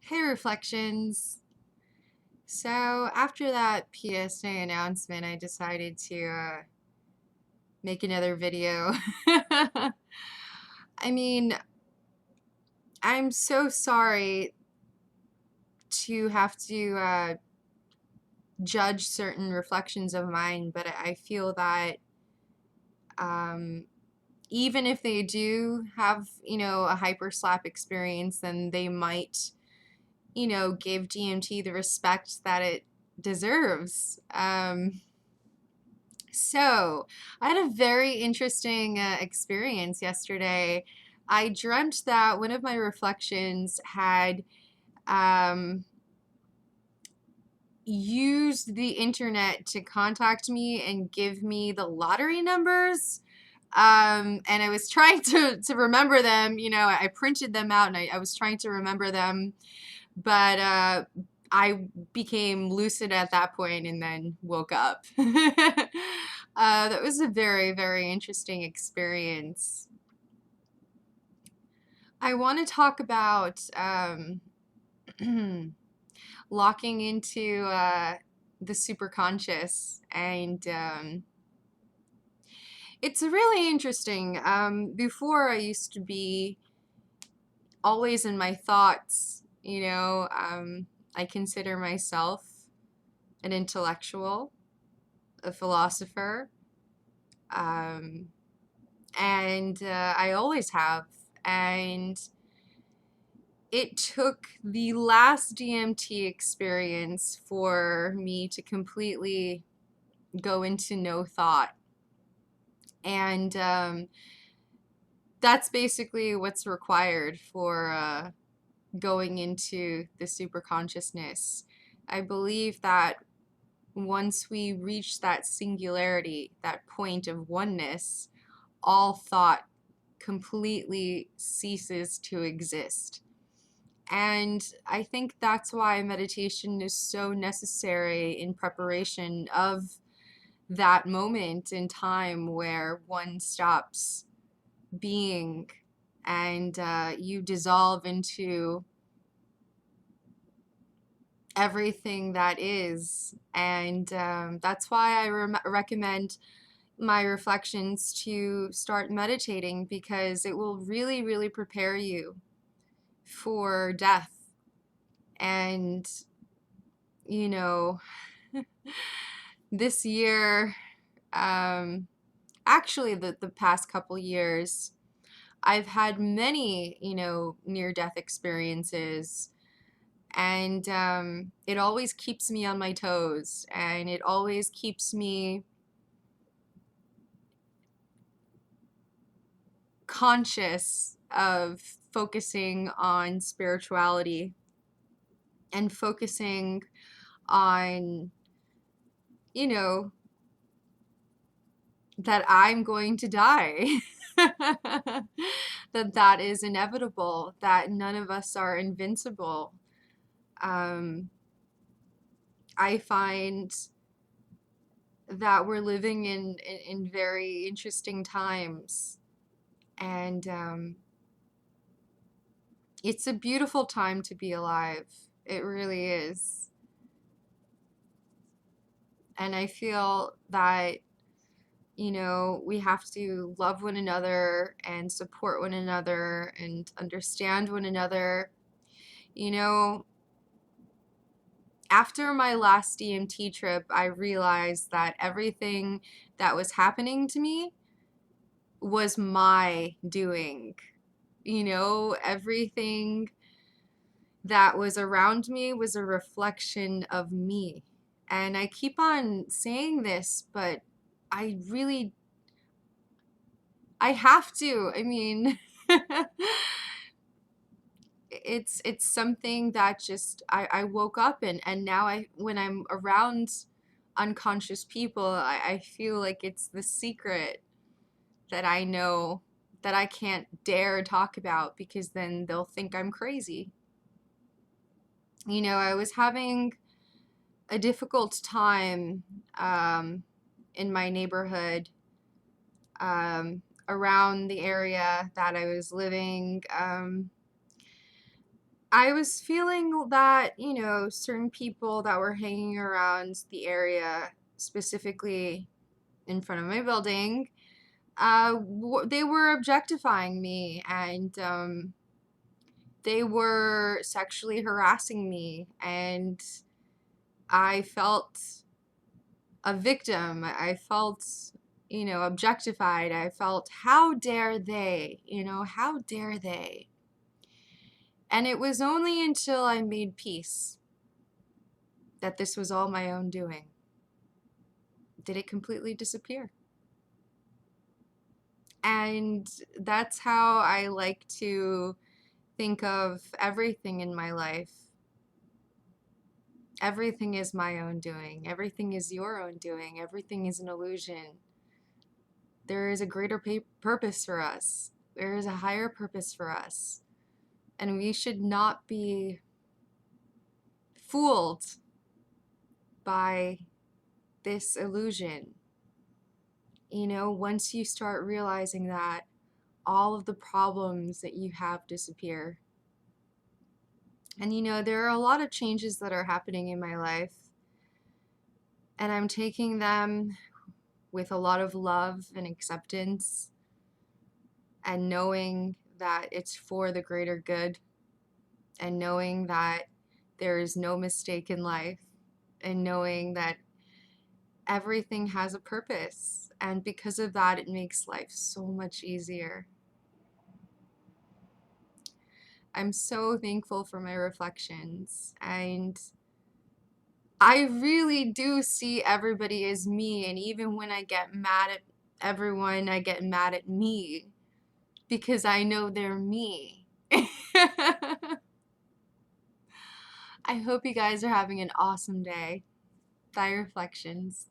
Hey, Reflections. So, after that PSA announcement, I decided to make another video. I mean, I'm so sorry to have to judge certain reflections of mine, but I feel that um, even if they do have, a hyper slap experience, then they might, give DMT the respect that it deserves. So, I had a very interesting experience yesterday. I dreamt that one of my reflections had um, used the internet to contact me and give me the lottery numbers. And I was trying to remember them. I printed them out and I was trying to remember them, but I became lucid at that point and then woke up. That was a very, very interesting experience. I want to talk about locking into the superconscious, and it's really interesting. Before, I used to be always in my thoughts. I consider myself an intellectual, a philosopher, um, and I always have. And it took the last DMT experience for me to completely go into no thought. And that's basically what's required for going into the super consciousness. I believe that once we reach that singularity, that point of oneness, all thought completely ceases to exist. And I think that's why meditation is so necessary in preparation of that moment in time where one stops being and you dissolve into everything that is. And that's why I recommend my reflections to start meditating, because it will really, really prepare you for death. And, you know, this year, actually, the past couple years, I've had many, near death experiences. And it always keeps me on my toes, and it always keeps me conscious of focusing on spirituality and focusing on, you know, that I'm going to die. That is inevitable, that none of us are invincible. Um, I find that we're living in very interesting times, and it's a beautiful time to be alive. It really is. And I feel that, we have to love one another and support one another and understand one another. You know, After my last DMT trip, I realized that everything that was happening to me was my doing. Everything that was around me was a reflection of me. And I keep on saying this, but I really, I have to. I mean, it's something that just I woke up in, and now when I'm around unconscious people, I feel like it's the secret that I know that I can't dare talk about, because then they'll think I'm crazy. I was having a difficult time in my neighborhood, around the area that I was living. I was feeling that, certain people that were hanging around the area, specifically in front of my building, they were objectifying me, and they were sexually harassing me, and I felt a victim. I felt, objectified. I felt, how dare they? How dare they? And it was only until I made peace that this was all my own doing did it completely disappear. And that's how I like to think of everything in my life. Everything is my own doing. Everything is your own doing. Everything is an illusion. There is a greater purpose for us. There is a higher purpose for us. And we should not be fooled by this illusion. Once you start realizing that, all of the problems that you have disappear. And there are a lot of changes that are happening in my life, and I'm taking them with a lot of love and acceptance, and knowing that it's for the greater good, and knowing that there is no mistake in life, and knowing that everything has a purpose. And because of that, it makes life so much easier. I'm so thankful for my reflections, and I really do see everybody as me, and even when I get mad at everyone, I get mad at me because I know they're me. I hope you guys are having an awesome day. Bye, Reflections.